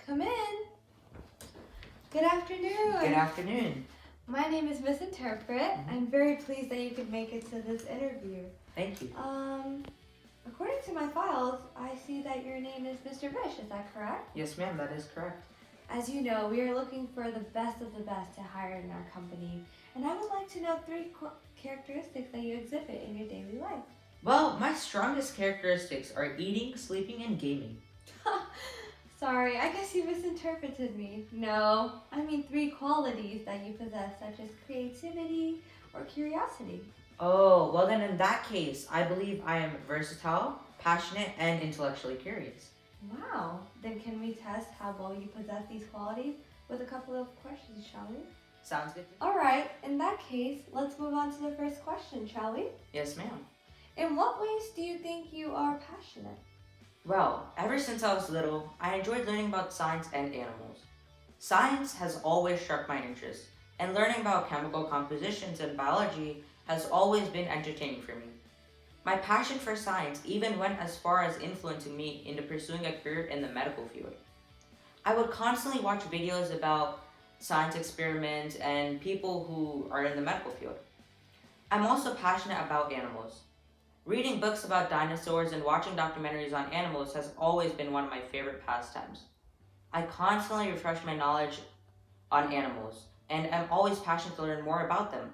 Come in. Good afternoon. Good afternoon. My name is Miss Interpret. I'm very pleased that you could make it to this interview. Thank you. According to my files, I see that your name is Mr. Vish. Is that correct? Yes, ma'am, that is correct. As you know, we are looking for the best of the best to hire in our company, and I would like to know three characteristics that you exhibit in your daily life. Well, my strongest characteristics are eating, sleeping, and gaming. Sorry, I guess you misinterpreted me. No, I mean three qualities that you possess, such as creativity or curiosity. Oh, well then in that case, I believe I am versatile, passionate, and intellectually curious. Wow, then can we test how well you possess these qualities with a couple of questions, shall we? Sounds good? Alright, in that case, let's move on to the first question, shall we? Yes, ma'am. In what ways do you think you are passionate? Well, ever since I was little, I enjoyed learning about science and animals. Science has always struck my interest, and learning about chemical compositions and biology has always been entertaining for me. My passion for science even went as far as influencing me into pursuing a career in the medical field. I would constantly watch videos about science experiments and people who are in the medical field. I'm also passionate about animals. Reading books about dinosaurs and watching documentaries on animals has always been one of my favorite pastimes. I constantly refresh my knowledge on animals, and am always passionate to learn more about them.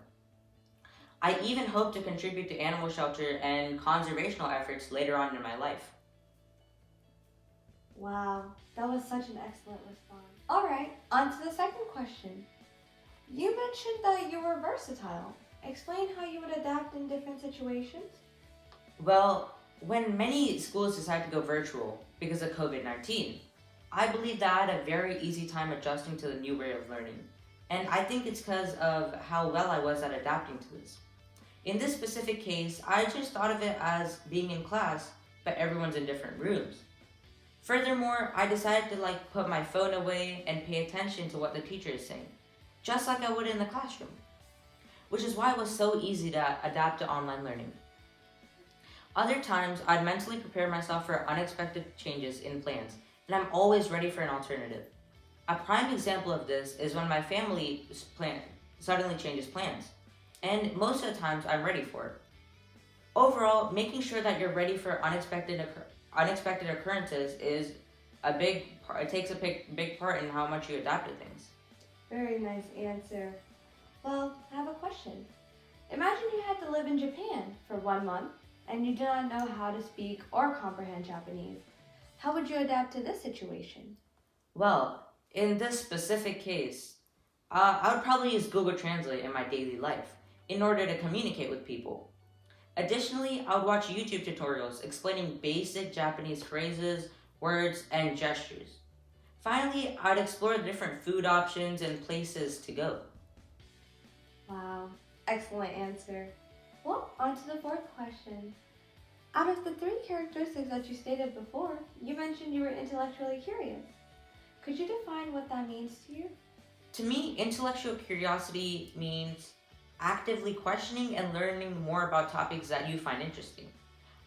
I even hope to contribute to animal shelter and conservational efforts later on in my life. Wow, that was such an excellent response. Alright, on to the second question. You mentioned that you were versatile. Explain how you would adapt in different situations. Well, when many schools decided to go virtual because of COVID-19, I believe that I had a very easy time adjusting to the new way of learning. And I think it's because of how well I was at adapting to this. In this specific case, I just thought of it as being in class, but everyone's in different rooms. Furthermore, I decided to put my phone away and pay attention to what the teacher is saying, just like I would in the classroom. Which is why it was so easy to adapt to online learning. Other times, I'd mentally prepare myself for unexpected changes in plans, and I'm always ready for an alternative. A prime example of this is when my family suddenly changes plans, and most of the times I'm ready for it. Overall, making sure that you're ready for unexpected occurrences is a big part. It takes a big part in how much you adapt to things. Very nice answer. Well, I have a question. Imagine you had to live in Japan for 1 month and you do not know how to speak or comprehend Japanese. How would you adapt to this situation? Well, in this specific case, I would probably use Google Translate in my daily life in order to communicate with people. Additionally, I would watch YouTube tutorials explaining basic Japanese phrases, words, and gestures. Finally, I'd explore the different food options and places to go. Wow, excellent answer. Well, on to the fourth question. Out of the three characteristics that you stated before, you mentioned you were intellectually curious. Could you define what that means to you? To me, intellectual curiosity means actively questioning and learning more about topics that you find interesting.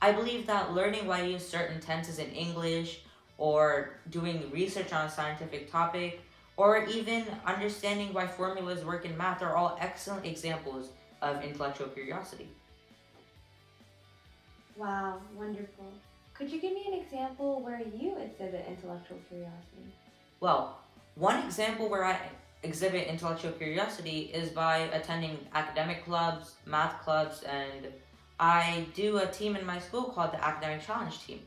I believe that learning why you use certain tenses in English, or doing research on a scientific topic, or even understanding why formulas work in math are all excellent examples of intellectual curiosity. Wow, wonderful. Could you give me an example where you exhibit intellectual curiosity? Well, one example where I exhibit intellectual curiosity is by attending academic clubs, math clubs, and I do a team in my school called the Academic Challenge Team.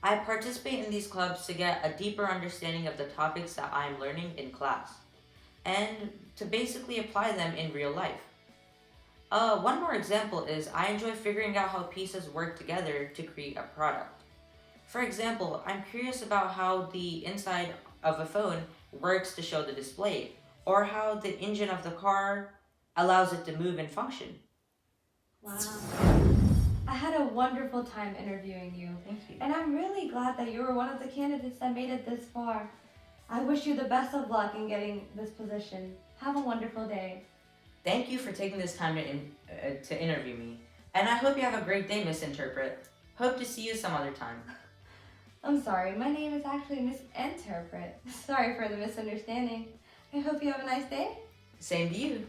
I participate in these clubs to get a deeper understanding of the topics that I am learning in class, and to basically apply them in real life. One more example is I enjoy figuring out how pieces work together to create a product. For example, I'm curious about how the inside of a phone works to show the display, or how the engine of the car allows it to move and function. Wow. I had a wonderful time interviewing you. Thank you. And I'm really glad that you were one of the candidates that made it this far. I wish you the best of luck in getting this position. Have a wonderful day. Thank you for taking this time to interview me. And I hope you have a great day, Miss Interpret. Hope to see you some other time. I'm sorry, my name is actually Miss Interpret. Sorry for the misunderstanding. I hope you have a nice day. Same to you.